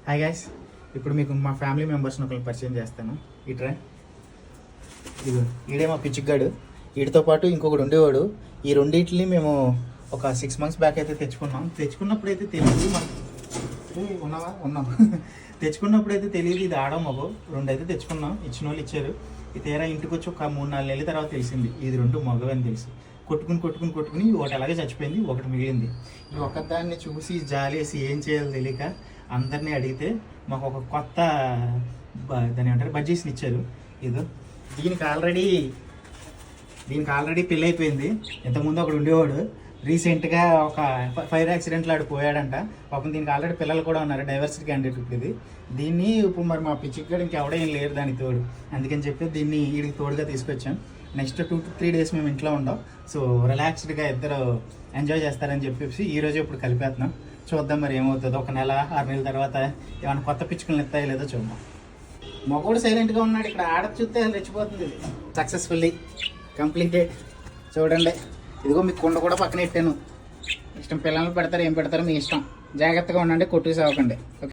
Hi guys, ఇప్పుడు మీకు మా ఫ్యామిలీ మెంబర్స్ని ఒకరిని పరిచయం చేస్తాను. ఇట్రా, ఇది ఈడే మా పిచ్చిగాడు. వీటితో పాటు ఇంకొకటి ఉండేవాడు. ఈ రెండింటిని మేము ఒక 6 months బ్యాక్ అయితే తెచ్చుకున్నప్పుడు అయితే తెలియదు ఉన్నాం తెచ్చుకున్నప్పుడు అయితే తెలియదు ఇది ఆడ మగో. 2 అయితే తెచ్చుకున్నాం, ఇచ్చిన వాళ్ళు ఇచ్చారు. ఈ తీరా ఇంటికి వచ్చి ఒక 3-4 నెలల తర్వాత తెలిసింది ఇది 2 మగవని తెలిసి కొట్టుకుని ఒకటి అలాగే చచ్చిపోయింది, ఒకటి మిగిలింది. ఈ ఒక్కదాన్ని చూసి జాలేసి ఏం చేయాలో తెలియక అందరినీ అడిగితే మాకు ఒక కొత్త దాన్ని ఏమంటారు బడ్జెట్స్ని ఇచ్చారు. ఇదో దీనికి ఆల్రెడీ పెళ్ళి అయిపోయింది. ఇంతకుముందు ఒకడు ఉండేవాడు, రీసెంట్గా ఒక ఫైర్ యాక్సిడెంట్లో ఆడు పోయాడంట. పాపం దీనికి ఆల్రెడీ పిల్లలు కూడా ఉన్నారు, డైవర్సిటీ క్యాండిడేట్. ఇప్పుడు దీన్ని ఇప్పుడు మరి మా పిచ్చిక్కడ ఇంకెవడో ఏం లేరు దానికి తోడు. అందుకని చెప్పి దీన్ని వీడికి తోడుగా తీసుకొచ్చాం. నెక్స్ట్ 2 to 3 days మేము ఇంట్లో ఉండం. సో రిలాక్స్డ్గా ఇద్దరు ఎంజాయ్ చేస్తారని చెప్పేసి ఈరోజు ఇప్పుడు కలిపేస్తున్నాం. చూద్దాం మరి ఏమవుతుందో. 1 నెల 6 నెలల తర్వాత ఏమైనా కొత్త పిచ్చుకలను ఎత్తాయో లేదో చూద్దాం. మగోడు సైలెంట్గా ఉన్నాడు, ఇక్కడ ఆడ చూస్తే రెచ్చిపోతుంది. Successfully completed. చూడండి, ఇదిగో మీకు కుండ కూడా పక్కన పెట్టాను. ఇష్టం పిల్లలు పెడతారు, ఏం పెడతారో మీ ఇష్టం. జాగ్రత్తగా ఉండండి, కొట్టుకు సాగకండి.